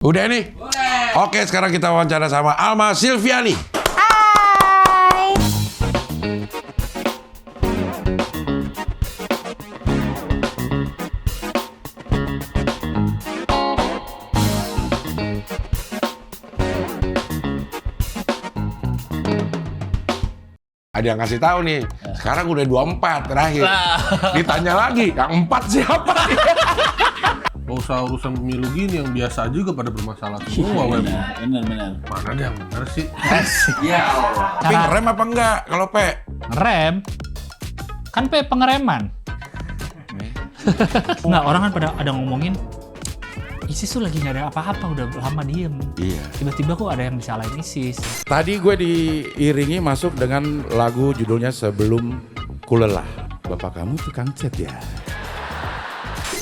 Udah nih? Udah. Oke, sekarang kita wawancara sama Alma Silviani. Hai. Ada yang ngasih tahu nih, sekarang udah 24 terakhir. Ditanya lagi, yang 4 siapa? Gak usah urusan pemilu gini yang biasa juga pada bermasalah semua. Benar. Mana ada yang benar sih? Ya Allah. Tapi ngerem apa enggak kalau Pe? Ngerem? Kan pengereman. Nggak, orang kan pada ada ngomongin ISIS tuh lagi nggak ada apa-apa, udah lama diem. Iya. Tiba-tiba kok ada yang disalahin ISIS. Tadi gue diiringi masuk dengan lagu judulnya Sebelum Kulelah. Bapak kamu tukang cat ya?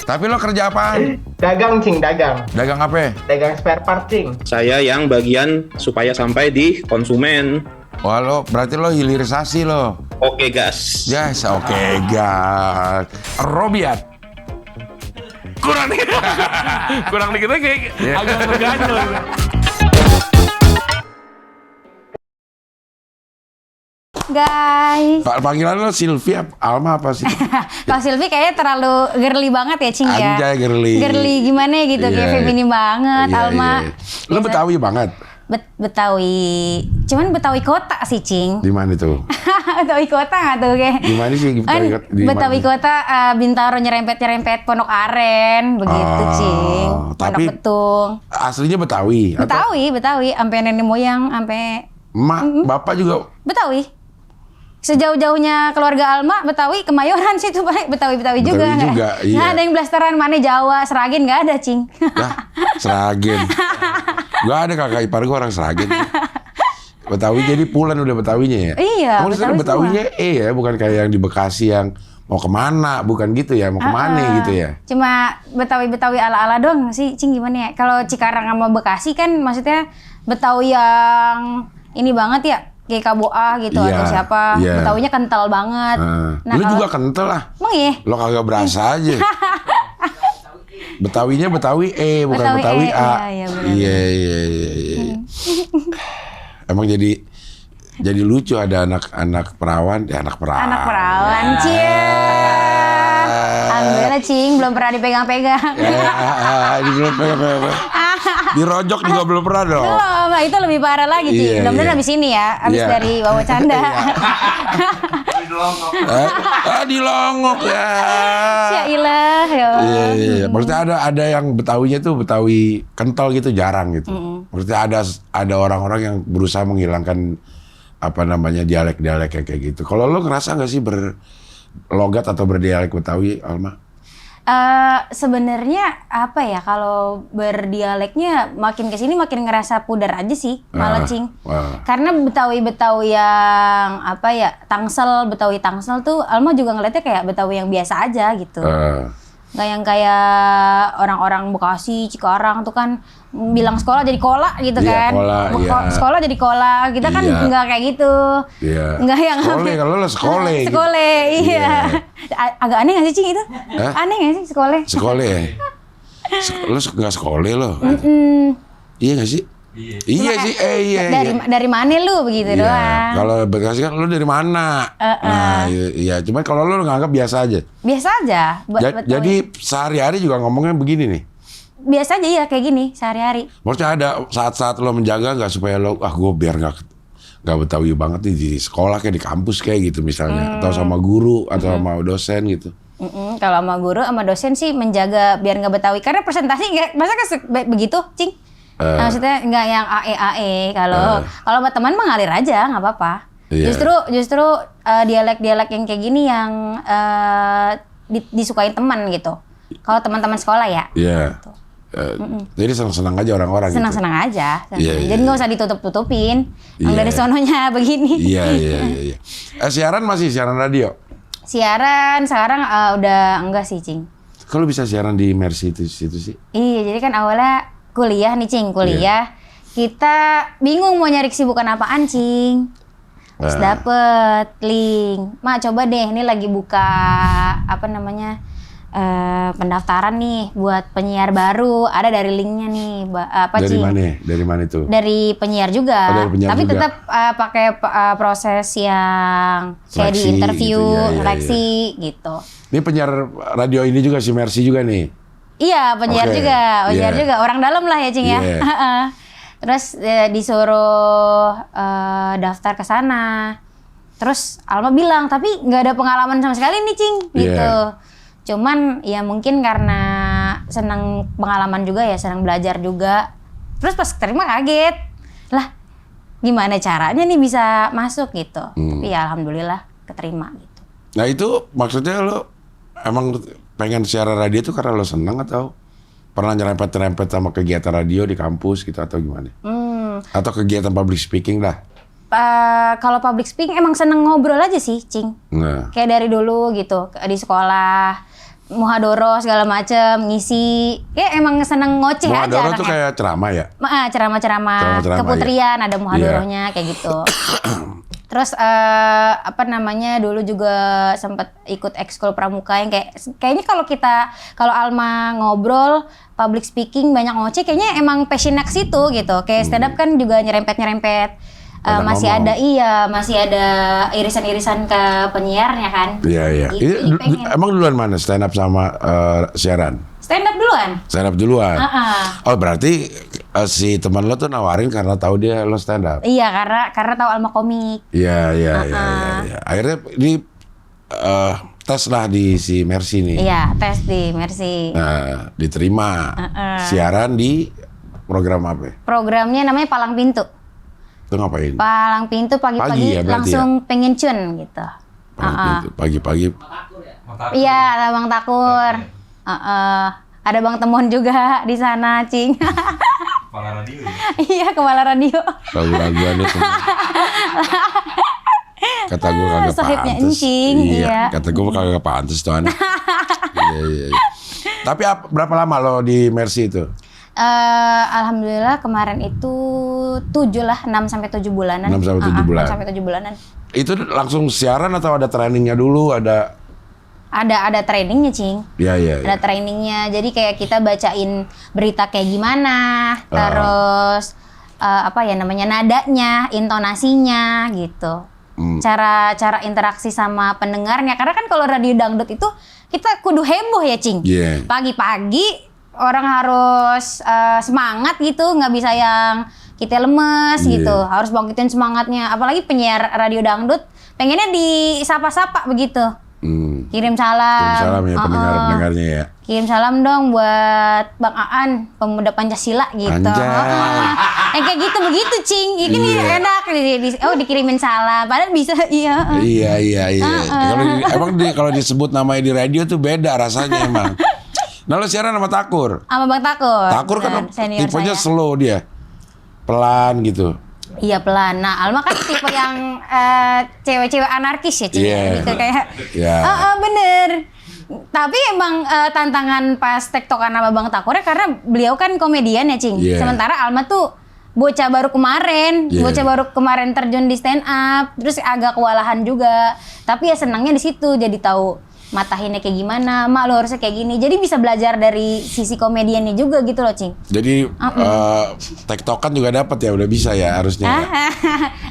Tapi lo kerja apaan? Dagang, Cing, dagang. Dagang apa? Dagang spare part, Cing. Saya yang bagian supaya sampai di konsumen. Wah, lo berarti lo hilirisasi lo. Oke, gas. Yes, oke, gas. Robiat. Kurang dikit. Kurang dikit kayak agak berganjel. Guys. Panggilan lo Silvia, Alma apa sih? Kalau Silvi kayaknya terlalu girly banget ya, Cing ya. Anjay, girly. Girly gimana ya gitu, kayak Iya. feminim banget. Iya, Alma. iya. Lo Betawi banget? Betawi. Cuman Betawi kota sih, Cing. Di mana tuh? Betawi kota nggak tuh kayak? Di mana sih Betawi kota? Di Betawi mana? kota, Bintaro nyerempet Pondok Aren, begitu, Cing. Pondok tapi Betung. aslinya Betawi? Atau Betawi, sampai nenek moyang, sampai emak, bapak juga? Betawi. Sejauh-jauhnya keluarga Alma, Betawi, Kemayoran sih itu paling Betawi juga. juga, iya. Nggak ada yang blasteran, mana Jawa, Seragen nggak ada, Cing. Dah, Seragen. Gak ada kakak ipar gue orang Seragen. Betawi jadi pulen udah Betawinya ya? Iya, Kamu Betawi Betawinya ya, bukan kayak yang di Bekasi yang mau kemana, bukan gitu ya, mau kemana gitu ya? Cuma Betawi ala-ala doang sih, Cing, gimana ya? Kalau Cikarang sama Bekasi kan maksudnya Betawi yang ini banget ya, kayak Kaboa gitu Iya, atau siapa. iya. Betawinya kental banget. Lu kalau- juga kental lah. Emang iya? Lo kagak berasa aja. Betawinya Betawi bukan Betawi Betawi E, A. iya, benar. Iya. Emang jadi lucu ada anak perawan, anak perawan. Anak perawan, Cie. Alhamdulillah, Cing, belum pernah dipegang-pegang. Di belum pegang. Dirojok juga belum pernah dong. Belum, nah itu lebih parah lagi, Cing. Iya, Mudah-mudahan iya. abis ini ya, abis Iya. dari Wawo Canda. Dilongok ya. Ya ilah, ya. Iya. Maksudnya ada yang Betawinya tuh Betawi kental gitu jarang gitu. Maksudnya ada orang-orang yang berusaha menghilangkan apa namanya dialek-dialek kayak gitu. Kalau lo ngerasa nggak sih berlogat atau berdialek Betawi, Alma? Sebenarnya apa ya, kalau berdialeknya makin kesini makin ngerasa pudar aja sih, malah, Cing. Karena Betawi yang apa ya, Betawi Tangsel tuh Alma juga ngeliatnya kayak Betawi yang biasa aja gitu. Nggak yang kayak orang-orang Bekasi, Cikarang tuh kan bilang sekolah jadi kola gitu Iya, kan. kola, iya. Sekolah jadi kola, kita kan Iya. nggak kayak gitu. Iya. Nggak yang Sekole, kalau lo sekole gitu. Sekole, iya. Agak aneh nggak sih, Cing, itu? Hah? Aneh nggak sih sekole? Sekole ya? Lo nggak sekole lo? Iya nggak sih? Iya sih, iya. Dari mana lu begitu Iya. doang. Kalau Bekasi kan lo dari mana? Nah, iya. Cuman kalau lo nganggap biasa aja. Biasa aja. Betawi. Jadi sehari-hari juga ngomongnya begini nih. Biasa aja ya kayak gini sehari-hari. Maksudnya ada saat-saat lo menjaga nggak supaya lo gue biar nggak Betawi banget nih di sekolah kayak di kampus kayak gitu misalnya, atau sama guru atau sama dosen gitu. Kalau sama guru sama dosen sih menjaga biar nggak Betawi, karena presentasi nggak masa begitu, Cing. Maksudnya nggak yang AE. Kalau sama teman mengalir aja nggak apa-apa. Iya. Justru dialek-dialek yang kayak gini yang disukain teman gitu. Kalau teman-teman sekolah ya. Iya. Jadi senang-senang aja orang-orang gitu. Senang-senang aja. Iya, Jadi iya. nggak usah ditutup-tutupin. Yang Iya. dari sononya begini. Iya. Siaran siaran radio. Siaran sekarang udah enggak sih, Cing. Kalau bisa siaran di Mercy itu sih. Iya, jadi kan awalnya kuliah nih, Cing, kuliah. Kita bingung mau nyari kesibukan apaan, Cing. Terus dapet link. Mak, coba deh, ini lagi buka apa namanya? pendaftaran nih buat penyiar baru, ada dari linknya nih, Dari Cing? mana? Dari mana itu? Dari penyiar juga, Oh, dari penyiar tapi juga. tetap pakai proses yang kayak di Seleksi interview, gitu, iya, seleksi gitu. Ini penyiar radio ini juga si Mercy juga nih. Iya, penyiar Oke, juga, penyiar iya. juga, orang dalam lah ya, Cing ya. Iya. Terus disuruh daftar ke sana. Terus Alma bilang, tapi nggak ada pengalaman sama sekali nih, Cing, gitu. Iya. Cuman ya mungkin karena senang pengalaman juga ya, senang belajar juga. Terus pas terima kaget, lah gimana caranya nih bisa masuk gitu. Tapi ya alhamdulillah keterima gitu. Nah itu maksudnya lo emang pengen siaran radio itu karena lo seneng atau pernah nyerempet-nyerempet sama kegiatan radio di kampus gitu atau gimana? Atau kegiatan public speaking lah? Kalau public speaking emang seneng ngobrol aja sih, Cing. Nah, Kayak dari dulu gitu, di sekolah, muhadoro segala macem, ngisi. Kayak emang seneng ngoceh aja Muhadoro tuh anaknya. kayak ceramah ya? Ceramah-ceramah Ceramah-ceramah, keputrian, iya. ada muhadorohnya kayak gitu. Terus dulu juga sempat ikut ekskul pramuka yang kayaknya kalau Alma ngobrol public speaking banyak ngoceh, kayaknya emang passionnya ke situ gitu. Kayak stand up kan juga nyerempet-nyerempet. Masih ada irisan-irisan ke penyiarnya kan. Iya. Itu pengen. Emang duluan mana stand up sama siaran? Stand up duluan. Stand up duluan? Uh-uh. Oh berarti si teman lo tuh nawarin karena tahu dia lo stand up? Iya, karena tahu Alma komik. Iya. Akhirnya ini tes lah di si Mercy nih. Iya, tes di Mercy. Nah, diterima. Siaran di program apa? Programnya namanya Palang Pintu. Itu ngapain? Palang Pintu Pagi pagi-pagi ya, berarti langsung pengen cun gitu. Pagi-pagi. Iya, ada Bang Takur. Ada Bang Temon juga di sana, Cing. Kepala radio ya? Iya, kepala radio. Ragu-raguannya semua. Kata gue kagak Sohibnya pantes. Encing, iya. Kata gue kagak pantes tuh anak. Iya. Tapi berapa lama lo di Mercy itu? Alhamdulillah kemarin itu 6 sampai 7 bulanan. 6 sampai 7 bulan. 6 sampai 7 bulanan. Itu langsung siaran atau ada trainingnya dulu? Ada trainingnya, Cing. Iya. Ada trainingnya. Jadi kayak kita bacain berita kayak gimana, terus nadanya, intonasinya gitu. Cara interaksi sama pendengarnya. Karena kan kalau radio dangdut itu kita kudu heboh ya, Cing. Iya. Pagi-pagi orang harus semangat gitu, nggak bisa yang kita lemes gitu. Harus bangkitin semangatnya. Apalagi penyiar radio dangdut pengennya disapa-sapa begitu. Kirim salam ya pendengar-pendengarnya ya. Kirim salam dong buat Bang Aan, pemuda Pancasila gitu. Anjay. Kayak gitu begitu, Cing. Ini Iya. enak dikirimin salam. Padahal bisa iya. Iya. Kalau disebut namanya di radio tuh beda rasanya emang. Nah lo siaran sama Takur. Sama Bang Takur. Takur kan benar, senior tipenya saya. slow dia. Pelan gitu. Iya pelan. Nah Alma kan tipe yang cewek-cewek anarkis ya, Cing. Iya. Gitu kayak. Iya. Bener. Tapi emang tantangan pas tektokan sama Bang Takur ya karena beliau kan komedian ya, Cing. Iya. Sementara Alma tuh bocah baru kemarin terjun di stand up, terus agak kewalahan juga. Tapi ya senangnya di situ, jadi tahu matahinnya kayak gimana, mak lo harusnya kayak gini. Jadi bisa belajar dari sisi komediannya juga gitu loh, Cing. Jadi tektokan juga dapat ya, udah bisa ya harusnya. Ya.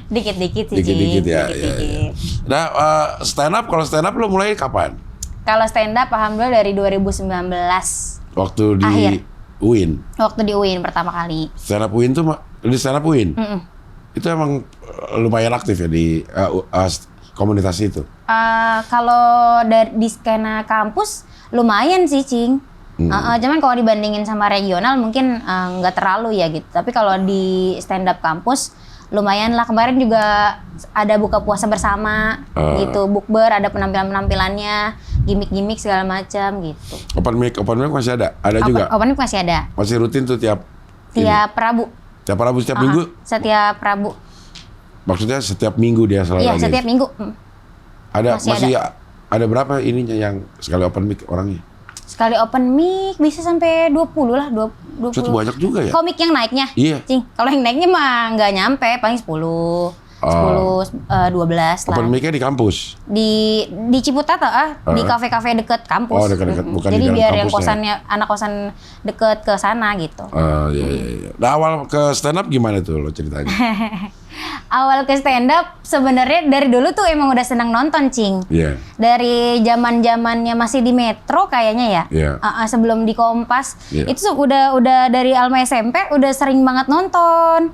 Dikit-dikit sih, Dikit-dikit Cing. ya. Dikit-dikit. Nah kalau stand up lo mulai kapan? Kalau stand up alhamdulillah dari 2019. Waktu di Akhir. UIN. Waktu di UIN pertama kali. Stand up UIN tuh di stand up UIN. Itu emang lumayan aktif ya di komunitas itu. Kalau di skena kampus lumayan sih, Cing. Cuman kalau dibandingin sama regional mungkin nggak terlalu ya gitu. Tapi kalau di stand up kampus lumayan lah. Kemarin juga ada buka puasa bersama gitu, bukber, ada penampilan-penampilannya, gimmick-gimmick segala macam gitu. Open mic masih ada? Ada juga? Open mic masih ada. Masih rutin tuh tiap Rabu. Tiap Rabu setiap minggu? Setiap Rabu. Maksudnya setiap minggu dia selalu Iya, ada? setiap minggu. Masih ada berapa ininya yang sekali open mic orangnya? Sekali open mic bisa sampai 20 lah, 20. Itu banyak juga ya? Komik yang naiknya? Iya. Cing, kalau yang naiknya mah nggak nyampe, paling 10. 12 lah. Open mic-nya di kampus? Di Ciputat di kafe-kafe deket kampus. Oh, dekat-dekat, bukan Jadi di dalam biar yang kampusnya. kosannya anak kosan deket ke sana gitu. Iya. Nah, awal ke stand up gimana tuh lo ceritanya? Awal ke stand up sebenarnya dari dulu tuh emang udah senang nonton, Cing. Iya. Dari zaman-zamannya masih di Metro kayaknya ya. Iya. Sebelum di Kompas. Iya. Itu udah dari Alma SMP udah sering banget nonton.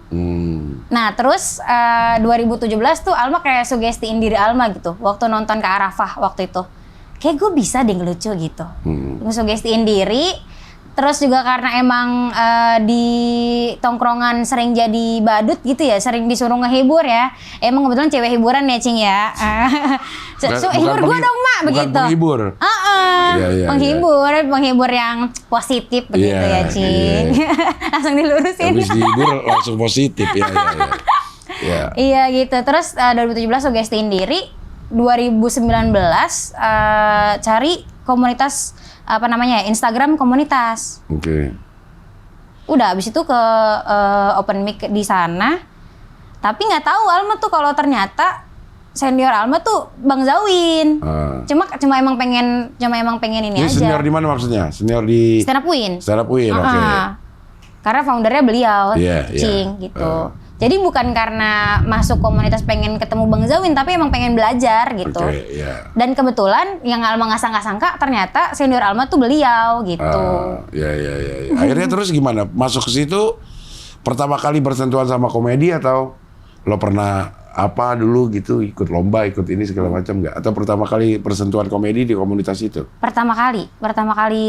Nah, terus 2017 tuh Alma kayak sugestiin diri Alma gitu. Waktu nonton ke Arafah waktu itu. Kayak gue bisa deh ngelucu gitu. Ngesugestiin diri. Terus juga karena emang di tongkrongan sering jadi badut gitu ya, sering disuruh ngehibur ya. Emang kebetulan cewek hiburan ya, Cing ya. Hibur gue dong, Mak, begitu. Bukan penghibur. Iya. Penghibur yang positif begitu ya, Cing. Langsung dilurusin. Habis dihibur langsung positif ya. Iya gitu. Terus 2017 sugestiin diri, 2019 cari komunitas Instagram komunitas. Oke. Udah abis itu ke open mic di sana. Tapi nggak tahu Alma tuh kalau ternyata senior Alma tuh Bang Zawin. Cuma emang pengen ini Ini aja. senior di mana maksudnya? Senior di Stand up Win. Stand up Win, oke. Karena foundernya beliau, Iya, Cing gitu. Jadi bukan karena masuk komunitas pengen ketemu Bang Zawin, tapi emang pengen belajar gitu. Oke, iya. Dan kebetulan yang Alma nggak sangka-sangka ternyata senior Alma tuh beliau gitu. Iya. Akhirnya terus gimana? Masuk ke situ pertama kali bersentuhan sama komedi atau lo pernah apa dulu gitu, ikut lomba, ikut ini segala macam nggak? Atau pertama kali bersentuhan komedi di komunitas itu? Pertama kali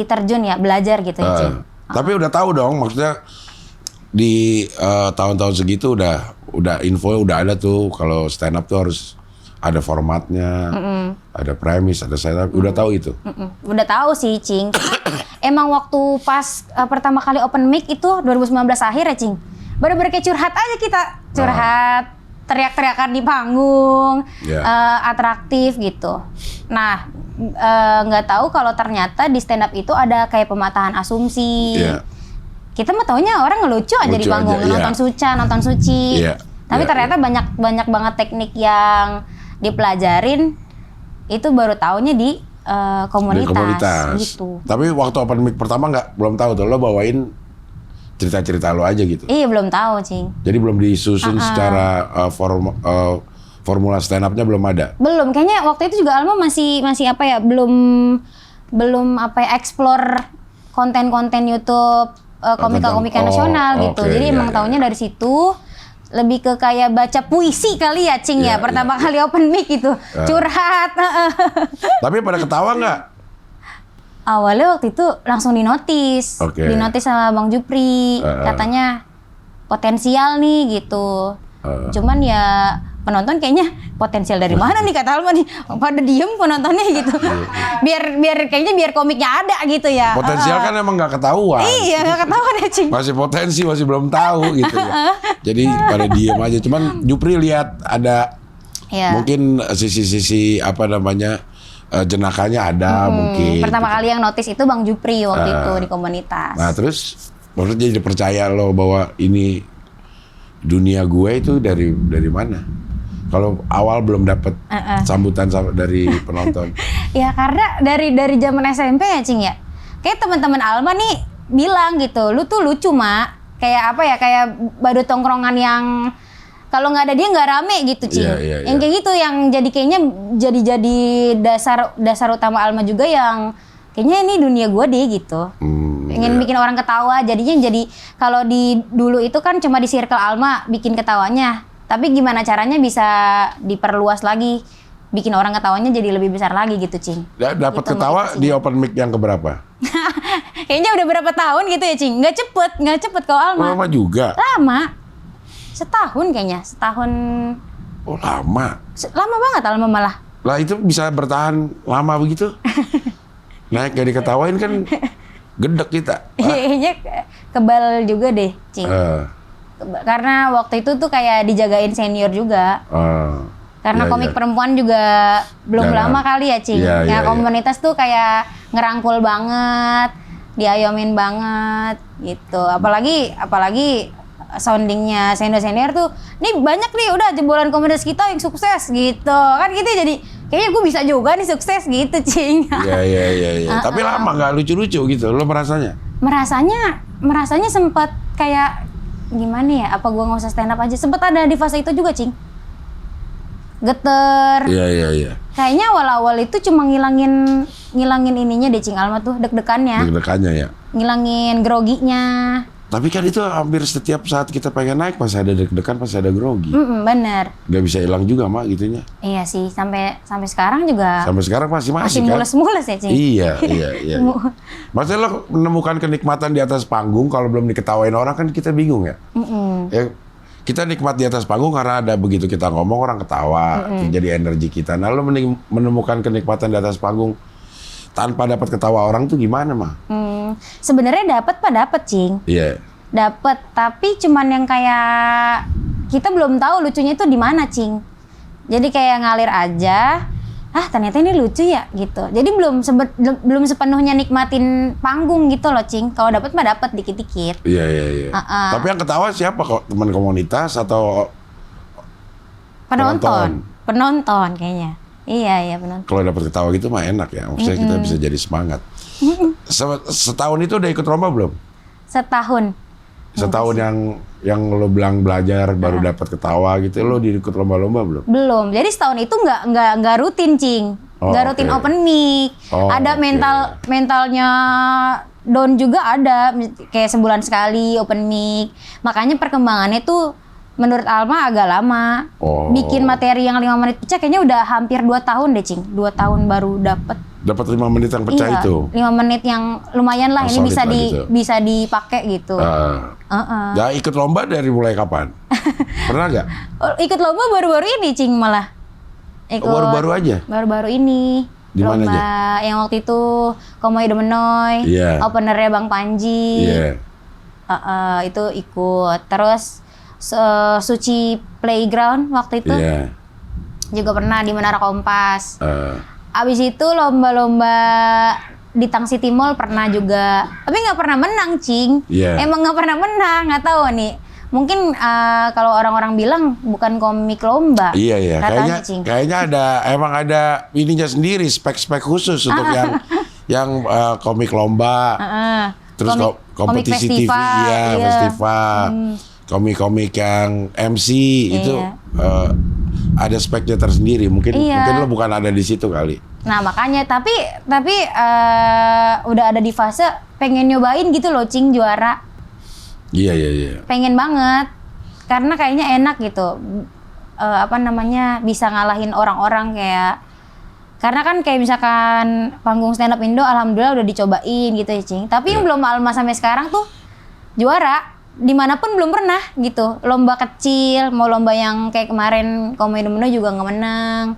terjun ya, belajar gitu ya, Cing. Tapi udah tahu dong, maksudnya di tahun-tahun segitu udah info udah ada tuh kalau stand up tuh harus ada formatnya, ada premis, ada setup, udah tahu itu. Udah tahu sih, Cing. Emang waktu pas pertama kali open mic itu 2019 akhir ya, Cing. Bener-bener kayak curhat aja kita, teriak-teriakan di panggung, atraktif gitu. Nah, nggak tahu kalau ternyata di stand up itu ada kayak pematahan asumsi. Kita mah taunya orang ngelucu aja di panggung, nonton Suci. Tapi ternyata banyak banget teknik yang dipelajarin, itu baru taunya di komunitas. Gitu. Tapi waktu open mic pertama belum tahu tuh, lo bawain cerita-cerita lo aja gitu. Iya, belum tahu, Cing. Jadi belum disusun secara formula stand up-nya belum ada. Belum, kayaknya waktu itu juga Alma masih belum explore konten-konten YouTube komika-komika nasional gitu. Jadi emang taunya dari situ lebih ke kayak baca puisi kali ya, Cing ya. Pertama kali open mic itu curhat. Tapi pada ketawa nggak? Awalnya waktu itu langsung dinotis. Dinotis sama Bang Jupri. Katanya potensial nih gitu. Cuman ya penonton kayaknya potensial dari mana nih kata Alma nih, pada diem penontonnya gitu. biar komiknya ada gitu ya. Potensial kan emang nggak ketahuan. Iya, nggak ketahuan ya, Cing. Masih potensi, masih belum tahu gitu ya. Jadi pada diem aja. Cuman Jupri lihat ada mungkin sisi-sisi jenakanya ada mungkin. Pertama kali yang notice itu Bang Jupri waktu itu di komunitas. Nah terus maksudnya jadi percaya lo bahwa ini dunia gue itu dari mana? Kalau awal belum dapet sambutan dari penonton. Ya karena dari zaman SMP ya, Cing ya. Kayak teman-teman Alma nih bilang gitu, lu tuh lucu, Mak. Kayak kayak badut tongkrongan yang kalau nggak ada dia nggak rame gitu, Cing. Yang kayak gitu yang kayaknya jadi dasar utama Alma juga yang kayaknya ini dunia gue deh gitu. Pengen bikin orang ketawa, jadinya kalau di dulu itu kan cuma di circle Alma bikin ketawanya. Tapi gimana caranya bisa diperluas lagi, bikin orang ketawanya jadi lebih besar lagi gitu, Cing. Dapat ketawa di open mic yang keberapa? Kayaknya udah berapa tahun gitu ya, Cing. Nggak cepet kalau Alma. Lama juga? Lama. Setahun kayaknya, setahun. Oh lama? Lama banget Alma malah. Lah itu bisa bertahan lama begitu? Naik gak diketawain kan gedek kita. Kayaknya kebal juga deh, Cing. Karena waktu itu tuh kayak dijagain senior juga. Karena komik perempuan juga belum lama kali ya, Cing. Komunitas tuh kayak ngerangkul banget, diayomin banget gitu. Apalagi soundingnya senior tuh, nih banyak nih udah jebolan komunitas kita yang sukses gitu kan gitu, jadi kayaknya gue bisa juga nih sukses gitu Cing. Iya. Tapi lama nggak lucu-lucu gitu, lo merasanya? Merasanya sempat kayak gimana ya? Apa gue nggak usah stand up aja? Sempat ada di fase itu juga Cing. Geter. Iya. Kayaknya awal-awal itu cuma ngilangin ininya deh Cing Alma tuh, deg-degannya. Deg-degannya ya. Ngilangin groginya. Tapi kan itu hampir setiap saat kita pengen naik pasti ada deg-degan, pasti ada grogi. Bener. Gak bisa hilang juga mak gitunya. Iya sih, sampai sekarang juga. Sampai sekarang masih kan? Mules-mules ya Cing. Iya. Maksudnya lo menemukan kenikmatan di atas panggung kalau belum diketawain orang kan kita bingung ya. Ya kita nikmat di atas panggung karena ada begitu kita ngomong orang ketawa, jadi energi kita. Nah lo menemukan kenikmatan di atas panggung tanpa dapat ketawa orang tuh gimana mah? Sebenarnya dapat Cing. Iya. Dapat, tapi cuman yang kayak kita belum tahu lucunya itu di mana Cing. Jadi kayak ngalir aja. Ternyata ini lucu ya gitu. Jadi belum sepenuhnya nikmatin panggung gitu loh Cing. Kalau dapat mah dapat dikit-dikit. Iya. Tapi yang ketawa siapa kok? Teman komunitas atau Penonton kayaknya. Iya penonton. Kalau dapat ketawa gitu mah enak ya. Maksudnya kita bisa jadi semangat. Setahun itu udah ikut lomba belum? Setahun yang lo bilang belajar baru dapat ketawa gitu, lo ikut lomba-lomba belum? Belum. Jadi setahun itu nggak rutin Cing. Nggak rutin open mic. Ada mentalnya down juga ada, kayak sebulan sekali open mic. Makanya perkembangannya tuh menurut Alma agak lama. Bikin materi yang 5 menit pecah kayaknya udah hampir 2 tahun deh Cing. 2 tahun baru dapat 5 menit yang pecah itu? 5 menit yang lumayan lah, ini bisa dipakai gitu. Ya ikut lomba dari mulai kapan? Pernah nggak? Ikut lomba baru-baru ini Cing malah. Baru-baru aja? Baru-baru ini. Di mana lomba aja? yang waktu itu Komoy Demenoy, openernya Bang Panji. Itu ikut. Terus Suci Playground waktu itu juga pernah di Menara Kompas. Abis itu lomba-lomba di Tang City Mall pernah juga, tapi nggak pernah menang Cing. Emang nggak pernah menang, nggak tahu nih. Mungkin kalau orang-orang bilang bukan komik lomba. Iya. Kayaknya emang ada ininya sendiri, spek-spek khusus untuk yang komik lomba. Terus kompetisi TV, festival. Komik-komik yang MC itu ada speknya tersendiri. Mungkin lo bukan ada di situ kali. Nah makanya tapi udah ada di fase pengen nyobain gitu loh Cing, juara. Iya. Pengen banget karena kayaknya enak gitu. Bisa ngalahin orang-orang kayak, karena kan kayak misalkan panggung stand up Indo alhamdulillah udah dicobain gitu ya Cing. Tapi yang belum Alma sampai sekarang tuh juara dimanapun belum pernah gitu. Lomba kecil, mau lomba yang kayak kemarin Komedi Menu juga nggak menang.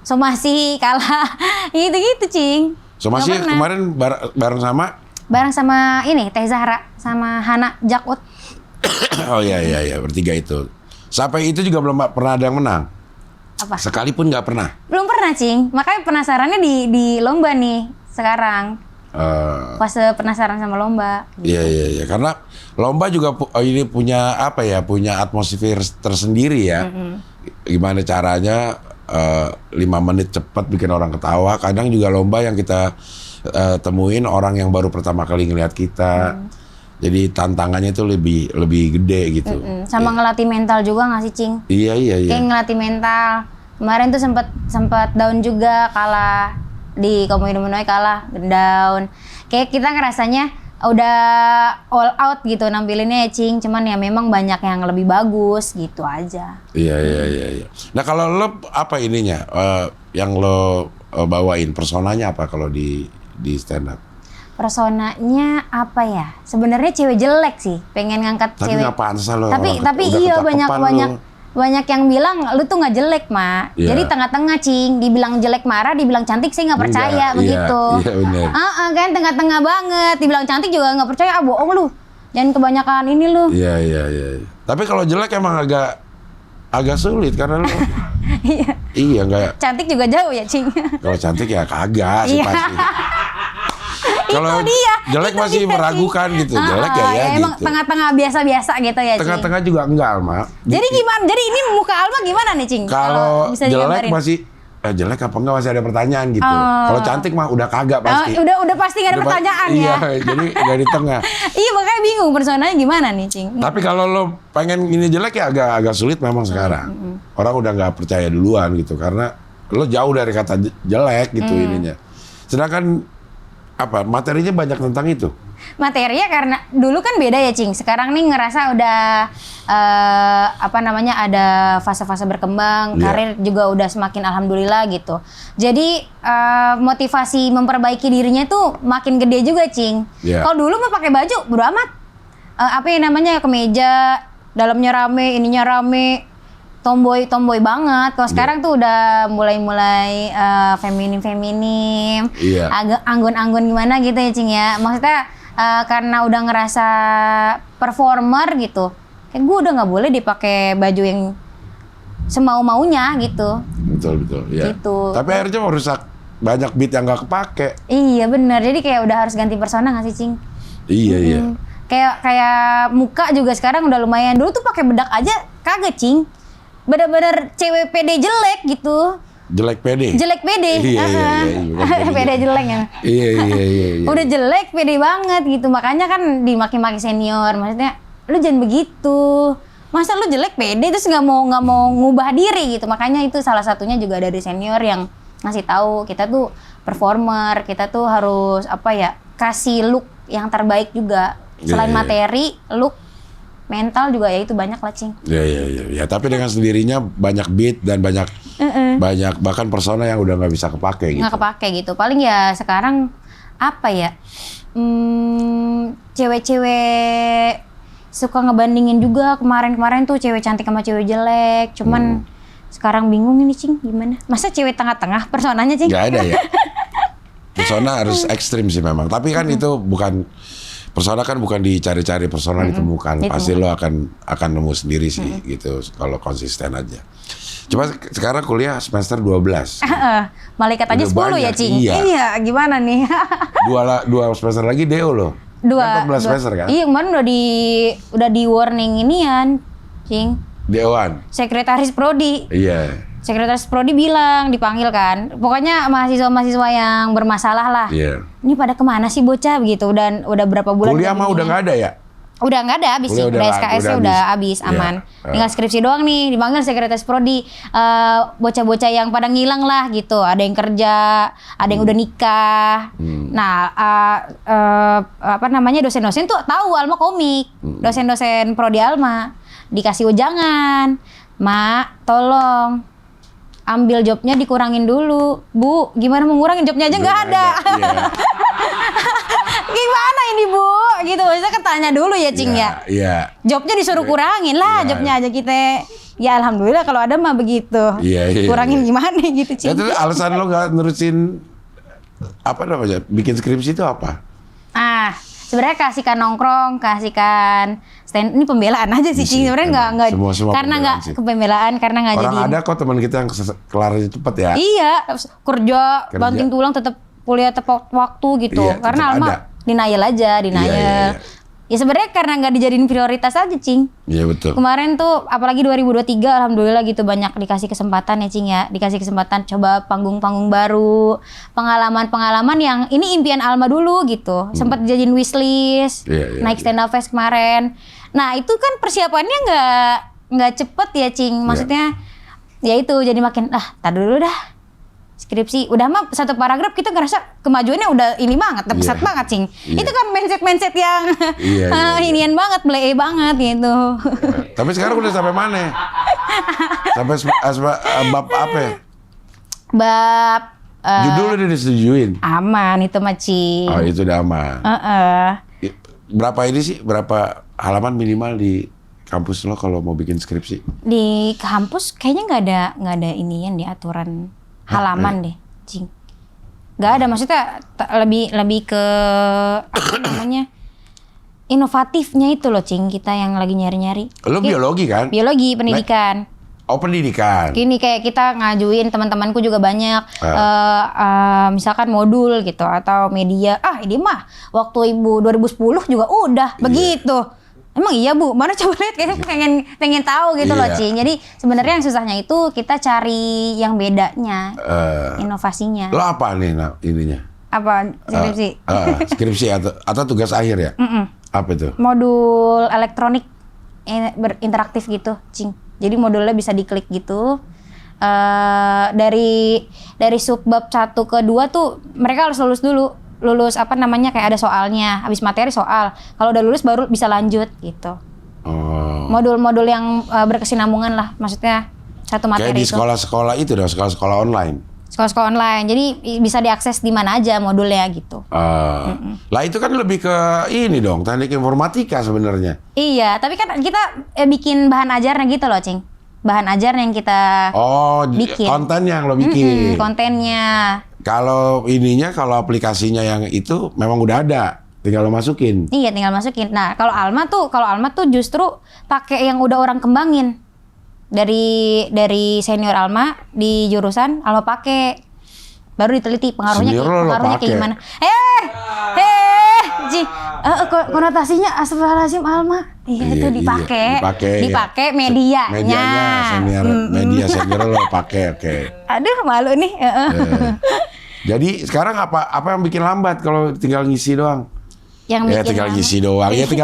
Somasi kalah, gitu-gitu Cing. Somasi kemarin bareng sama ini Teh Zahra sama Hana Jakut. Oh iya, bertiga itu. Sampai itu juga belum pernah ada yang menang. Apa? Sekalipun nggak pernah. Belum pernah Cing. Makanya penasarannya di lomba nih sekarang. Fase penasaran sama lomba. Gitu. Iya. Karena lomba juga ini punya punya atmosfer tersendiri ya. Gimana caranya 5 menit cepat bikin orang ketawa. Kadang juga lomba yang kita temuin orang yang baru pertama kali ngelihat kita. Jadi tantangannya itu lebih gede gitu. Sama ngelatih mental juga nggak sih Cing? Iya. Kayak ngelatih mental. Kemarin tuh sempat down juga, kalah di Komedi Menoy, kalah down. Kayak kita ngerasanya udah all out gitu nampilinnya ya Cing. Cuman ya memang banyak yang lebih bagus gitu aja. Iya. Nah kalau lo apa ininya yang lo bawain, personanya apa kalau di stand up? Personanya apa ya? Sebenarnya cewek jelek sih. Pengen ngangkat tapi cewek. Tapi nggak pantas lo. Tapi iya banyak yang bilang lu tuh nggak jelek Mak. Jadi tengah-tengah Cing. Dibilang jelek marah, dibilang cantik saya nggak percaya begitu. Iya benar. Kan tengah-tengah banget. Dibilang cantik juga nggak percaya. Bohong lu. Jangan kebanyakan ini lu. Iya. Tapi kalau jelek emang agak sulit karena lu. Iya enggak. Cantik juga jauh ya Cing. Kalau cantik ya kagak sih pasti. Kalau jelek itu masih dia, meragukan Cing. gitu. Jelek ya emang gitu. tengah-tengah biasa-biasa gitu ya, Cing. Tengah-tengah juga enggak, Alma. Jadi gimana? Jadi ini muka Alma gimana nih, Cing? Kalau bisa jelek digambarin. masih jelek apa enggak masih ada pertanyaan gitu. Kalau cantik mah udah kagak pasti. Udah pasti gak ada pertanyaan iya, ya. jadi nggak di tengah. Iya, makanya bingung personanya gimana nih, Cing. Tapi kalau lo pengen ini jelek ya agak sulit memang sekarang. Orang udah nggak percaya duluan gitu karena lo jauh dari kata jelek gitu ininya. Sedangkan apa materinya banyak tentang itu. Materinya karena dulu kan beda ya, Cing. Sekarang nih ngerasa udah ada fase-fase berkembang, karir juga udah semakin alhamdulillah gitu. Jadi motivasi memperbaiki dirinya tuh makin gede juga, Cing. Kalau dulu mah pakai baju bodo amat. Kemeja, dalamnya rame, ininya rame. Tomboy banget. Kalau sekarang tuh udah mulai feminim, agak anggun gimana gitu ya, Cing ya. Maksudnya karena udah ngerasa performer gitu, kayak gue udah nggak boleh dipakai baju yang semau-maunya gitu. Betul ya. Gitu. Tapi akhirnya merusak banyak beat yang nggak kepake. Iya benar. Jadi kayak udah harus ganti persona nggak sih, Cing? Iya. Kayak muka juga sekarang udah lumayan. Dulu tuh pakai bedak aja kagak, Cing. Bener-bener cewek pede jelek gitu. Jelek pede. Iya. Pede jelek ya. Iya. Udah jelek pede banget gitu. Makanya kan dimaki-maki senior. Maksudnya lu jangan begitu. Masa lu jelek pede terus nggak mau ngubah diri gitu. Makanya itu salah satunya juga dari senior yang ngasih tahu kita tuh performer, kita tuh harus kasih look yang terbaik juga. Selain materi, look, mental juga ya itu banyak lah, Cing. Ya, tapi dengan sendirinya banyak beat dan banyak bahkan persona yang udah nggak bisa kepake gitu. Nggak kepake gitu. Paling ya sekarang cewek-cewek suka ngebandingin juga. Kemarin tuh cewek cantik sama cewek jelek. Cuman sekarang bingung ini, Cing, gimana? Masa cewek tengah-tengah personanya, Cing? Nggak ada ya. Persona harus ekstrim sih memang. Tapi kan itu bukan persona kan bukan dicari-cari, persona ditemukan. Pasti lo akan nemu sendiri sih gitu kalau konsisten aja. Cuma sekarang kuliah semester 12. Malaikat aja 10 banyak, ya, Cing. Iya, gimana nih? dua semester lagi DO loh. Kan 14 semester kan? Iya, kemarin udah di warning inian, Cing. DO-an. Sekretaris Prodi. Iya. Sekretaris Prodi bilang dipanggil kan. Pokoknya mahasiswa-mahasiswa yang bermasalah lah. Iya. Ini pada kemana sih bocah begitu? Dan udah berapa bulan? Kuliah mah udah nggak ada ya? Udah nggak ada, habis sih. Udah SKS-nya udah habis, aman. Tinggal skripsi doang nih, dipanggil sekretaris Prodi. Bocah-bocah yang pada ngilang lah gitu. Ada yang kerja, ada yang udah nikah. Nah, dosen-dosen tuh tahu Alma komik. Dosen-dosen Prodi Alma dikasih ujangan. Mak, tolong ambil jobnya dikurangin dulu. Bu, gimana mau ngurangin jobnya aja nggak ada. Gimana ini, Bu? Gitu, maksudnya kan tanya dulu ya, Cing ya. Iya. Jobnya disuruh kurangin lah, jobnya aja kita. Ya alhamdulillah kalau ada mah begitu. Iya. Kurangin gimana gitu, Cing. Ya, terus alasan lo nggak nerusin bikin skripsi itu apa? Sebenarnya kasihkan nongkrong, kasihkan stand, ini pembelaan aja sih, Cing. Sebenarnya nggak semua karena nggak pembelaan karena nggak jadi. Orang ada kok teman kita yang kelarnya cepet ya. Iya, kerja banting tulang tetap kuliah tepat waktu gitu. Iya, karena tetap Alma ada. denial aja. Iya. Ya sebenarnya karena nggak dijadiin prioritas aja, Cing. Iya betul. Kemarin tuh apalagi 2023 alhamdulillah gitu banyak dikasih kesempatan ya, Cing ya. Dikasih kesempatan coba panggung-panggung baru, pengalaman-pengalaman yang ini impian Alma dulu gitu. Sempat dijadiin wishlist, naik stand up fest kemarin. Nah, itu kan persiapannya nggak cepet ya, Cing. Maksudnya ya itu jadi makin tar dulu dah. Skripsi udah mah satu paragraf kita ngerasa kemajuannya udah ini banget, pesat banget, Cing. Itu kan mindset yang inian banget, bleh banget gitu. Tapi sekarang udah sampai mana? Sampai bab apa ya? Bab judul udah disetujuin. Aman itu mah, Cing. Oh, itu udah aman. Berapa ini sih? Berapa halaman minimal di kampus lo kalau mau bikin skripsi? Di kampus kayaknya nggak ada inian di aturan halaman deh, Cing. Nggak ada, maksudnya lebih ke apa namanya, inovatifnya itu loh, Cing, kita yang lagi nyari-nyari. Lo biologi kan? Biologi pendidikan. Oh, pendidikan. Gini kayak kita ngajuin, teman-temanku juga banyak, misalkan modul gitu atau media. Ini mah waktu ibu 2010 juga udah begitu. Emang iya Bu? Mana coba lihat, kayaknya pengen tahu gitu loh Cing. Jadi sebenarnya yang susahnya itu kita cari yang bedanya, inovasinya. Lo apa nih ininya? Apa skripsi? Skripsi atau tugas akhir ya? Apa itu? Modul elektronik interaktif gitu, Cing. Jadi modulnya bisa diklik gitu. Dari subbab 1 ke 2 tuh mereka harus lulus dulu. Lulus kayak ada soalnya. Habis materi soal. Kalau udah lulus baru bisa lanjut gitu. Modul-modul yang berkesinambungan lah. Maksudnya satu materi kayak di itu. sekolah-sekolah itu dong, sekolah-sekolah online. Sekolah-sekolah online. Jadi bisa diakses di mana aja modulnya gitu. Lah itu kan lebih ke ini dong, teknik informatika sebenarnya. Iya, tapi kan kita bikin bahan ajarnya gitu loh, Cing. Bahan ajarnya yang kita bikin. Kontennya yang lo bikin. Kontennya. Kalau aplikasinya yang itu memang udah ada, tinggal lo masukin. Iya, tinggal masukin. Nah, kalau Alma tuh justru pakai yang udah orang kembangin. Dari senior Alma di jurusan Alma pakai. Baru diteliti pengaruhnya kayak gimana. Konotasinya astagfirullahaladzim Alma. Iya, itu dipakai medianya. Media senior lo pakai, oke. Aduh, malu nih. Jadi sekarang apa yang bikin lambat kalau tinggal ngisi doang? Tinggal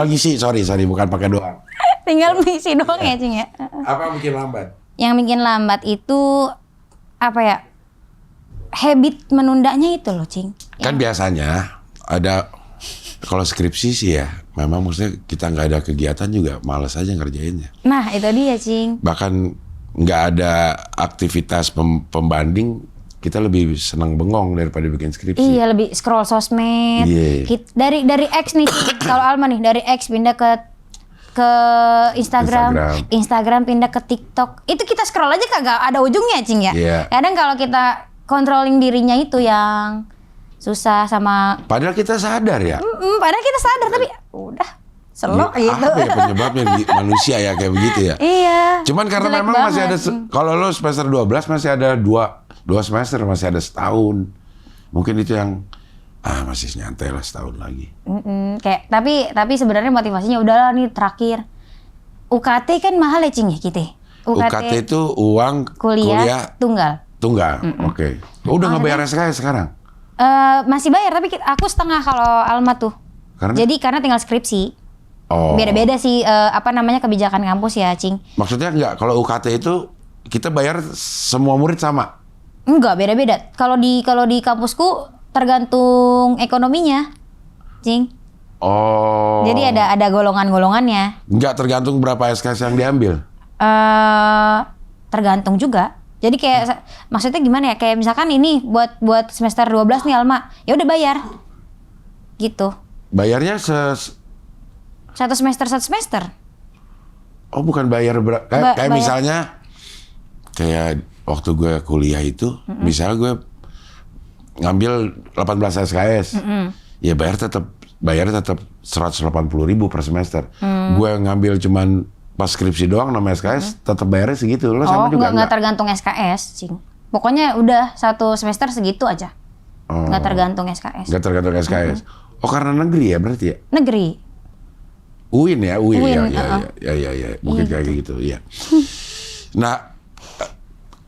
ngisi, sorry, bukan pakai doang. Tinggal ngisi doang ya, Cing ya. Apa yang bikin lambat? Yang bikin lambat itu habit menundanya itu loh, Cing. Kan biasanya ada, kalau skripsi sih ya, memang maksudnya kita nggak ada kegiatan juga, malas aja ngerjainnya. Nah, itu dia, Cing. Bahkan nggak ada aktivitas pembanding, kita lebih senang bengong daripada bikin skripsi. Iya, lebih scroll sosmed. Dari X nih, kalau Alma nih, dari X pindah ke Instagram pindah ke TikTok. Itu kita scroll aja kagak ada ujungnya, Cing ya. Kadang kalau kita controlling dirinya itu yang susah sama. Padahal kita sadar ya. Padahal kita sadar tapi udah selok gitu. Apa ya penyebabnya manusia ya kayak begitu ya. Iya. Cuman karena memang masih ada kalau lo semester 12 masih ada dua semester, masih ada setahun. Mungkin itu yang masih nyantai lah setahun lagi. Kayak tapi sebenarnya motivasinya udahlah nih terakhir. UKT kan mahal ya, Cing ya kita. UKT itu uang kuliah tunggal. Oke. Udah ngebayar SKS sekarang? Masih bayar tapi aku setengah kalau Alma tuh. Karena tinggal skripsi. Beda-beda sih kebijakan kampus ya, Cing. Maksudnya enggak, kalau UKT itu kita bayar semua murid sama? Enggak, beda-beda. Kalau di kampusku tergantung ekonominya, Cing. Jadi ada golongan-golongannya. Enggak tergantung berapa SKS yang diambil? Tergantung juga. Jadi kayak maksudnya gimana ya? Kayak misalkan ini buat semester 12 nih Alma, ya udah bayar. Gitu. Bayarnya satu semester. Oh, bukan bayar kayak misalnya kayak waktu gue kuliah itu, misalnya gue ngambil 18 SKS. Ya bayarnya tetap 180.000 per semester. Gue ngambil cuman pas skripsi doang 6 SKS, tetap bayarnya segitu. Lo sama juga nggak tergantung SKS, Cing. Pokoknya udah satu semester segitu aja. Nggak tergantung SKS. Nggak tergantung SKS. Oh, karena negeri ya berarti ya? Negeri. UIN ya. Mungkin kayak gitu, ya. Nah,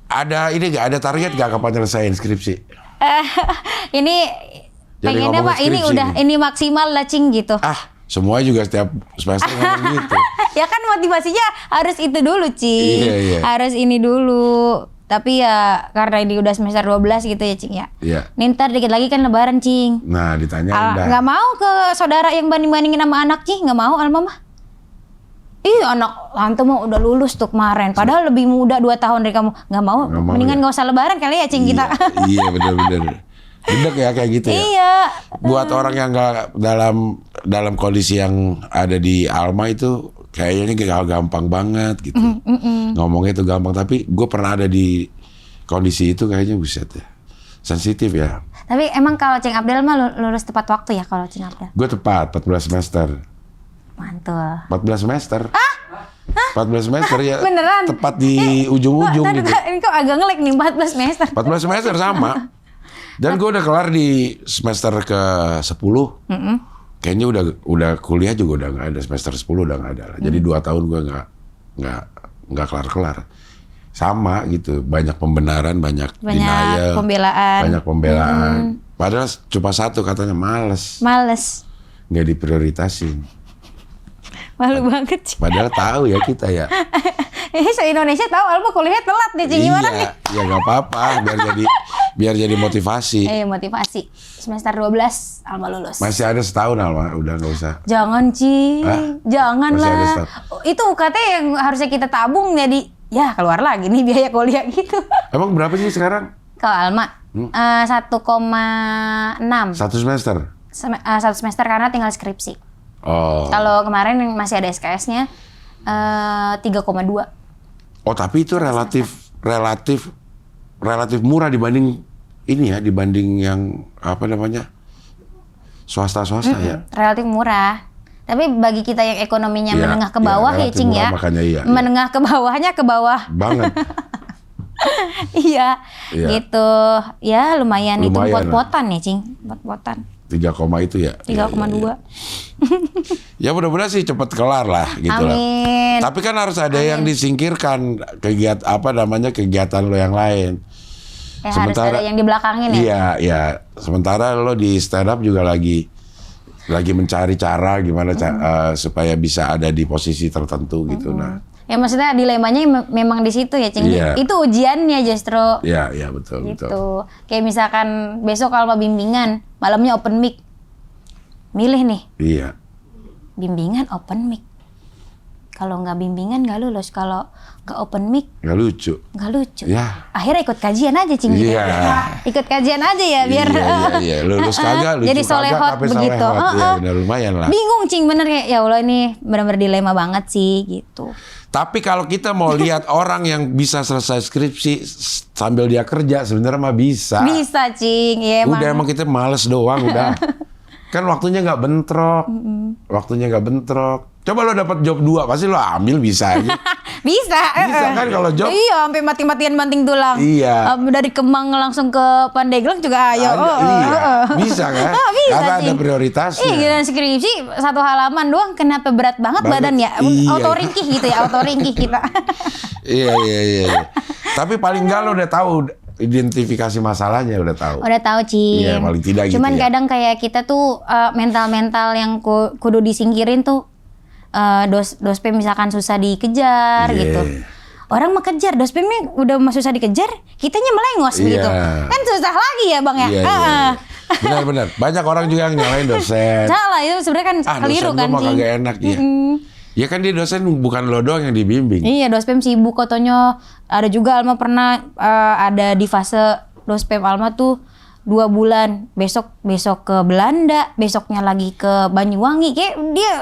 ada target nggak kapan nyelesain skripsi? Ini pengennya Pak, ini maksimal lah, Cing gitu. Semua juga setiap semester ngomong gitu. Ya kan motivasinya harus itu dulu, Cing. Iya. Harus ini dulu. Tapi ya karena ini udah semester 12 gitu ya, Cing ya. Iya. Ntar dikit lagi kan lebaran, Cing. Nah, ditanyain dah. Nggak mau ke saudara yang banding-bandingin sama anak, Cing. Nggak mau, Alma mah. Anak tante mah udah lulus tuh kemarin. Padahal lebih muda 2 tahun dari kamu. Nggak mau. Mendingan nggak usah lebaran kali ya, Cing, kita. Iya, bener-bener. Bedek ya kayak gitu ya. Iya. Buat orang yang nggak dalam kondisi yang ada di Alma itu kayaknya gak gampang banget gitu. Ngomongnya itu gampang, tapi gue pernah ada di kondisi itu kayaknya buset ya. Sensitif ya. Tapi emang kalau Cing Abdel mah lulus tepat waktu ya kalau Cing Abdel? Gue tepat 14 semester. Mantul. 14 semester. 14 semester ya. Beneran? Tepat di ujung-ujung Tadi, gitu. ini kok agak ngelek nih 14 semester. 14 semester sama. Dan gue udah kelar di semester ke 10. Kayaknya udah kuliah juga udah nggak ada, semester 10 udah nggak ada lah. Jadi 2 tahun gue nggak kelar-kelar. Sama gitu, banyak pembenaran, banyak denial, pembelaan. banyak pembelaan. Padahal cuma satu katanya males, nggak diprioritasin. Malu banget Cing. Padahal tahu ya kita ya. Se-Indonesia tahu Alma kuliah telat nih Cing, gimana nih? Ya nggak apa-apa, biar jadi motivasi. Motivasi. Semester 12 Alma lulus. Masih ada setahun Alma, udah nggak usah. Jangan Cing, Hah? jangan Masih ada lah. setahun. Itu UKT yang harusnya kita tabung jadi ya keluar lagi nih biaya kuliah gitu. Emang berapa sih sekarang? Kalau Alma 1,6 1 semester? 1 semester karena tinggal skripsi. Oh. Kalau kemarin yang masih ada SKS-nya 3,2. Oh tapi itu relatif murah dibanding ini ya, dibanding yang apa namanya swasta ya. Relatif murah. Tapi bagi kita yang ekonominya Iya, menengah ke bawah iya, ya Cing murah, ya. makanya iya. Menengah ke bawahnya ke bawah. Banget. Iya, Iya. gitu. Ya lumayan itu Lumayan lah. pot-potan ya Cing, pot-potan. 3, itu ya. 3,2. Ya mudah-mudahan sih cepat kelar lah gitu lah. Amin. Tapi kan harus ada yang disingkirkan kegiatan lo yang lain. Ya harus ada yang di belakangin ya. Iya. Sementara lo di stand up juga lagi mencari cara gimana supaya bisa ada di posisi tertentu gitu. Nah, Ya maksudnya dilemanya memang di situ ya Cing. Iya. Itu ujiannya justru. iya betul. Gitu. Kayak misalkan besok kalau mau bimbingan, malamnya open mic. Milih nih, Iya. bimbingan open mic. Kalau nggak bimbingan nggak lulus, kalau nggak open mic Nggak lucu. nggak lucu. Ya. Akhirnya ikut kajian aja Cing. gitu. Iya. Ikut kajian aja ya biar Iya. Lulus kagak, lucu jadi solehot kagak, tapi begitu. solehot. Ya benar lumayan lah. Bingung Cing bener kayak ya Allah ini benar-benar dilema banget sih gitu. Tapi kalau kita mau lihat orang yang bisa selesai skripsi sambil dia kerja, sebenarnya mah bisa. Bisa Cing, ya emang. Udah emang kita males doang udah. Kan waktunya nggak bentrok. Coba lo dapat job 2, pasti lo ambil bisa aja. Bisa. Bisa kan kalau job. Iya, sampai mati-matian banting tulang. Iya. Dari Kemang langsung ke Pandeglang juga ayo. Iya, bisa kan? Bisa, Karena ada Cing. prioritasnya. Iya, giliran skripsi 1 halaman doang kenapa berat banget badan ya? Iya. Auto ringkih gitu ya, auto ringkih kita. Iya. Tapi paling nggak lo udah tahu identifikasi masalahnya, udah tahu. Udah tahu Cing. Iya, paling tidak gitu Cuman ya. kadang kayak kita tuh mental-mental yang kudu disingkirin tuh dospem misalkan susah dikejar Iya. gitu. Orang mau kejar, dospemnya udah susah dikejar, kitanya melengos Iya. begitu. Kan susah lagi ya Bang ya? Iya. Benar. Banyak orang juga yang nyalain dosen. Salah, itu sebenarnya kan keliru dosen kan gua mah Cing. kagak enak ya. Ya kan dia dosen bukan lo doang yang dibimbing. Iya, dospem sibuk katanya. Ada juga Alma pernah ada di fase dospem Alma tuh 2 bulan. Besok ke Belanda, besoknya lagi ke Banyuwangi. Kayak dia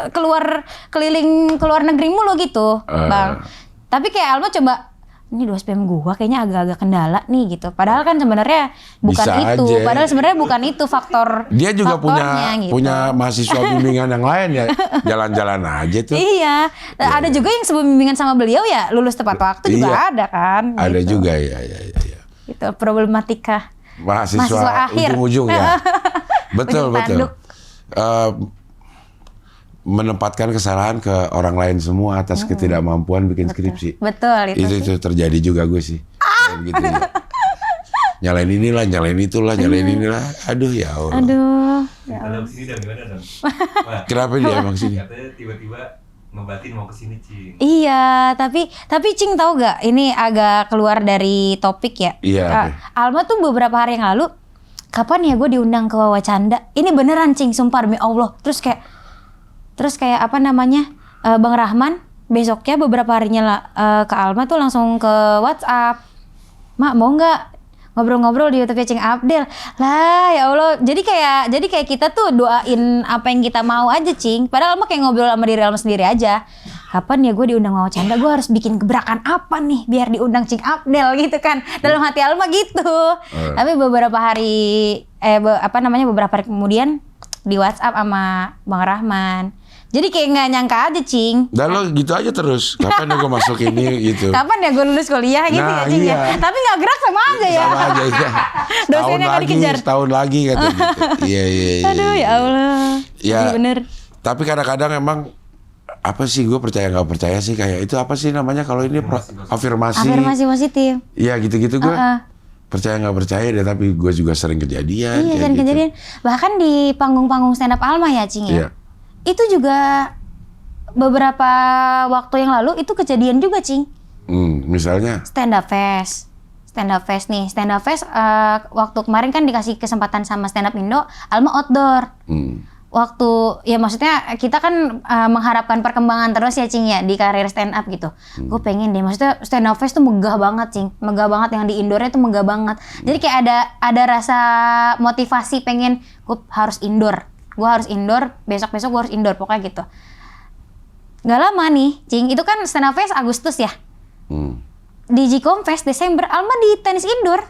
keliling keluar negeri mulu gitu, Bang. Tapi kayak Alma coba, ini dospem gua kayaknya agak-agak kendala nih gitu. Padahal kan sebenarnya bukan Bisa itu. aja. Padahal sebenarnya bukan itu faktor. Dia juga faktornya, gitu. punya mahasiswa bimbingan yang lain ya. Jalan-jalan aja tuh. Iya. Ada juga yang sebelum bimbingan sama beliau ya lulus tepat waktu juga Iya. ada kan. Ada gitu. juga ya. Itu problematika Mahasiswa akhir. ujung-ujung ya. Betul. Ujung tanduk. Menempatkan kesalahan ke orang lain semua atas ketidakmampuan bikin skripsi. Betul itu. Itu terjadi juga gue sih. Kayak begitu ya. Nyalain inilah, nyalain itulah, nyalain inilah. Aduh ya Allah. Aduh. Kita dalam sini dan gimana dong? Wah, Kenapa dia emang sini? katanya tiba-tiba ngebatin mau kesini Cing. Iya, tapi Cing tahu gak? Ini agak keluar dari topik ya. Iya, Alma tuh beberapa hari yang lalu, kapan ya gue diundang ke Wawacanda? Ini beneran Cing, sumpah demi Allah. Terus kayak apa namanya, Bang Rahman besoknya beberapa harinya ke Alma tuh langsung ke WhatsApp. Mak mau nggak ngobrol-ngobrol di YouTube Cing Abdel? Lah ya Allah, jadi kayak kita tuh doain apa yang kita mau aja Cing. Padahal Alma kayak ngobrol sama diri Alma sendiri aja. Kapan ya gue diundang Wawacanda? Gue harus bikin gebrakan apa nih biar diundang Cing Abdel gitu kan? Dalam hati Alma gitu. Tapi beberapa hari beberapa hari kemudian di WhatsApp sama Bang Rahman. Jadi kayak nggak nyangka aja, Cing. Dan lo gitu aja terus. Kapan ya gue masuk ini gitu. Kapan ya gue lulus kuliah gitu Nah, ya, Cing iya. ya. Tapi nggak gerak sama aja ya. Sama aja ya. Dosennya nggak dikejar. Setahun lagi kata gitu. Iya. Aduh ya Allah. Ya, Iya bener. tapi kadang-kadang emang apa sih, gue percaya nggak percaya sih, kayak itu apa sih namanya kalau ini afirmasi. Afirmasi positif. Iya gitu-gitu gue percaya nggak percaya deh, tapi gue juga sering kejadian. Iya, kayak sering gitu. kejadian. Bahkan di panggung-panggung stand up Alma ya, Cing ya. Iya. Itu juga beberapa waktu yang lalu itu kejadian juga, Cing. Misalnya. Stand up fest nih. Stand up fest waktu kemarin kan dikasih kesempatan sama Stand Up Indo, Alma outdoor. Waktu ya maksudnya kita kan mengharapkan perkembangan terus ya, Cing ya, di karir stand up gitu. Gue pengen deh, maksudnya stand up fest tuh megah banget, Cing. Megah banget, yang di indoornya tuh megah banget. Jadi kayak ada rasa motivasi pengen gue harus indoor. Gue harus indoor, besok-besok gue harus indoor, pokoknya gitu. Gak lama nih, Cing, itu kan stand up fest Agustus ya. Di Gcom Fest Desember, Alma di tenis indoor.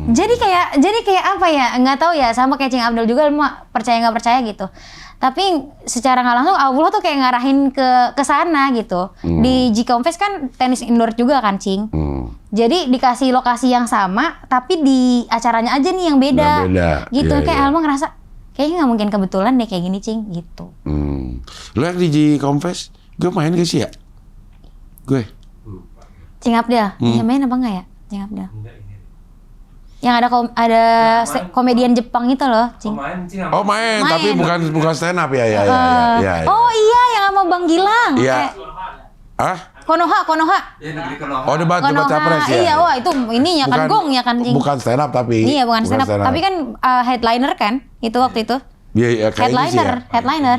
Jadi kayak apa ya, nggak tahu ya, sama kayak Cing Abdul juga, Alma percaya nggak percaya gitu. Tapi secara nggak langsung Allah tuh kayak ngarahin ke sana gitu. Di Gcom Fest kan tenis indoor juga kan, Cing. Jadi dikasih lokasi yang sama, tapi di acaranya aja nih yang beda. Nah, beda. Gitu, Iya, kayak iya. Alma ngerasa kayaknya nggak mungkin kebetulan deh kayak gini, Cing, gitu. Lo yang di Confess, gue main gak sih ya? Gue. Cing Abdul, bisa main apa enggak ya, Cing Abdul? Yang ada komedian Jepang itu loh, Cing. Main Cing. Oh main, tapi bukan stand up ya. Ya. Oh iya, yang sama Bang Gilang. Iya. Konoha. Ya negeri Konoha. Oh debat capres ya. Iya, wah itu ininya kan gong ya kan, Cing. Bukan stand up tapi. Iya, bukan stand up. Tapi kan headliner kan itu waktu itu. Iya, kayak gitu sih ya. Headliner.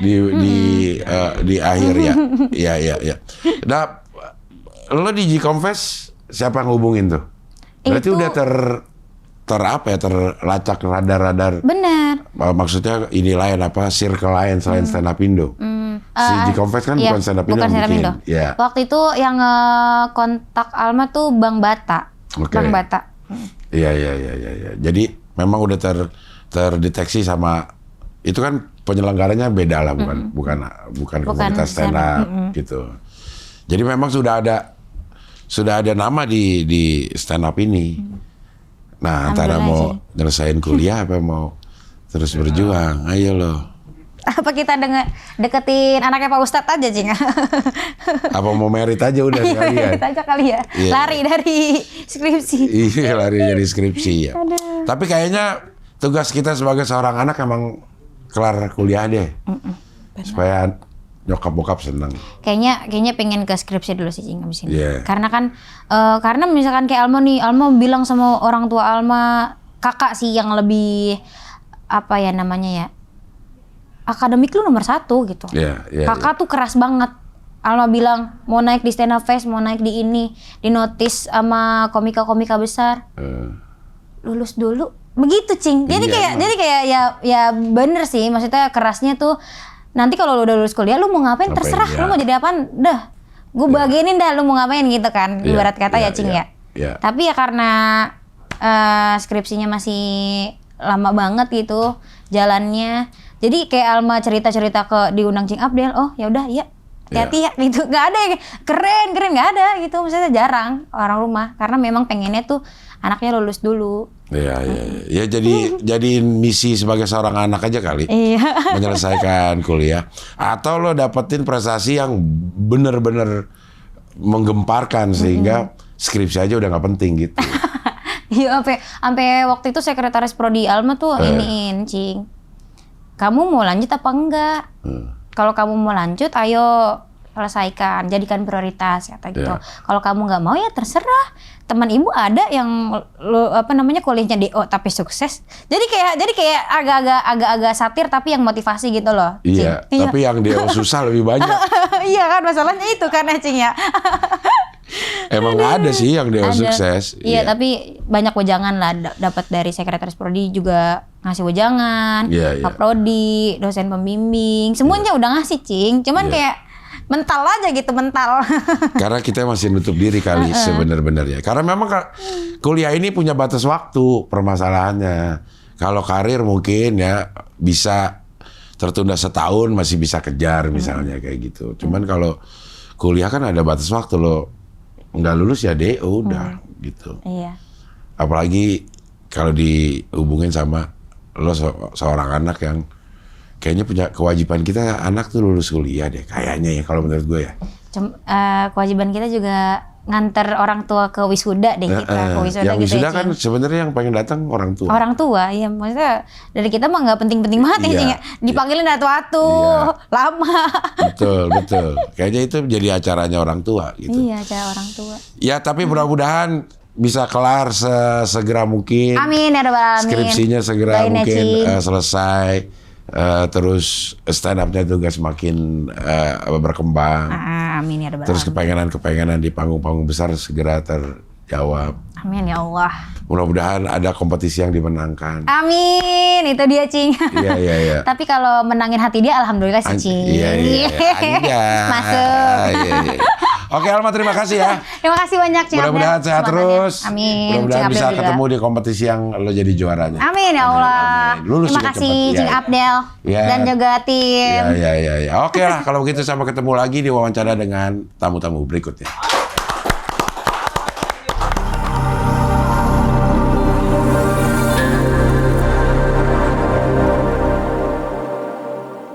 Di akhir ya. Iya. Nah, lo di G-Confess siapa yang hubungin tuh? Berarti Itu- udah terlacak radar-radar. Bener. Maksudnya ini lain apa? Circle lain selain stand up Indo. Si G-Confess kan Iya, bukan stand up Indo bukan stand up mungkin. Indo. Iya. Waktu itu yang kontak Alma tuh Bang Bata. Oke. Bang Bata. Iya. Jadi memang udah terdeteksi sama itu kan penyelenggaranya beda lah, bukan komunitas stand up gitu. Jadi memang sudah ada nama di stand up ini. Nah, antara mau nyelesain kuliah apa mau terus berjuang, ayo lo. Apa kita deketin anaknya Pak Ustadz aja, Cing? Apa mau merit aja udah sekalian. Kita aja kali ya. Iya. Lari dari skripsi. Iya, lari dari skripsi ya. Tapi kayaknya tugas kita sebagai seorang anak emang kelar kuliah deh. Supaya nyokap bokap seneng. Kayaknya pengen ke skripsi dulu sih, Cing, abis ini. Iya. Karena kan karena misalkan kayak Alma nih, Alma bilang sama orang tua Alma, kakak sih yang lebih apa ya namanya ya, akademik lu nomor 1 gitu. Iya. Kakak tuh keras banget. Alma bilang mau naik di stand up fest, mau naik di ini, di notice sama komika-komika besar. Lulus dulu. Begitu, Cing. Jadi Iya, kayak ya bener sih, maksudnya kerasnya tuh nanti kalau lu udah lulus kuliah lu mau ngapain terserah, iya. lu mau jadi apaan, dah. Gue bagianin dah lu mau ngapain gitu kan. Iya, Ibarat kata iya, ya, Cing iya, ya. iya. Tapi ya karena skripsinya masih lama banget gitu jalannya. Jadi kayak Alma cerita-cerita diundang Cing Abdel, oh ya udah ya. Hati-hati ya gitu. Gak ada yang keren gak ada gitu. Maksudnya jarang orang rumah karena memang pengennya tuh anaknya lulus dulu. Iya. Ya jadiin misi sebagai seorang anak aja kali. Iya. Menyelesaikan kuliah atau lo dapetin prestasi yang bener-bener menggemparkan sehingga skripsi aja udah nggak penting gitu. Iya, sampai waktu itu sekretaris prodi Alma tuh iniin, Cing. Kamu mau lanjut apa enggak? Kalau kamu mau lanjut, ayo selesaikan, jadikan prioritas kata gitu. Yeah. Kalau kamu nggak mau ya terserah. Teman ibu ada yang kuliahnya DO tapi sukses. Jadi kayak agak-agak satir tapi yang motivasi gitu loh. Iya, Cing. tapi yang dia susah lebih banyak. Iya kan masalahnya itu kan, Cing ya. Emang nggak ada sih yang dia sukses. Iya, tapi banyak wejangan lah dapat dari sekretaris prodi juga ngasih wejangan, Iya. Pak prodi, dosen pembimbing, semuanya udah ngasih, Cing. Cuman kayak mental aja gitu, mental. Karena kita masih nutup diri kali sebenarnya. Karena memang kuliah ini punya batas waktu permasalahannya. Kalau karir mungkin ya bisa tertunda setahun masih bisa kejar misalnya kayak gitu. Cuman kalau kuliah kan ada batas waktu lo nggak lulus ya DO udah gitu. Iya. Apalagi kalau dihubungin sama lo seorang anak yang kayaknya punya kewajiban kita anak tuh lulus kuliah deh kayaknya ya kalau menurut gue ya. Kewajiban kita juga nganter orang tua ke wisuda deh kita ke wisuda yang gitu wisuda ya, kan sebenarnya yang pengen datang orang tua. Orang tua, iya maksudnya dari kita mah nggak penting-penting banget ya, Iya, Cing, ya. Dipanggilin atu-atu, lama. Betul. Kayaknya itu jadi acaranya orang tua gitu. Iya, acara orang tua. Ya tapi mudah-mudahan bisa kelar segera mungkin. Amin ya rabbal alamin. Skripsinya segera Doain ya, mungkin Cing. selesai. Terus stand up-nya juga semakin berkembang. Amin ya rabbal Terus alamin. kepengenan di panggung-panggung besar segera terjawab. Amin ya Allah. Mudah-mudahan ada kompetisi yang dimenangkan. Amin, itu dia Cing. Iya. Tapi kalau menangin hati dia, alhamdulillah sih Cing. Iya. Anjay. Masuk. Iya. Oke Alma, terima kasih ya. Terima kasih banyak Cing Mudah-mudahan Abdel. sehat Semangatnya. terus. Amin. Mudah-mudahan Cing bisa Abdel juga. ketemu di kompetisi yang lo jadi juaranya. Amin ya Allah. Amin. Lulus Terima juga kasih cepat. Cing Iya. Abdel Iya. dan juga tim. Iya. Oke lah, kalau begitu sampai ketemu lagi di wawancara dengan tamu-tamu berikutnya.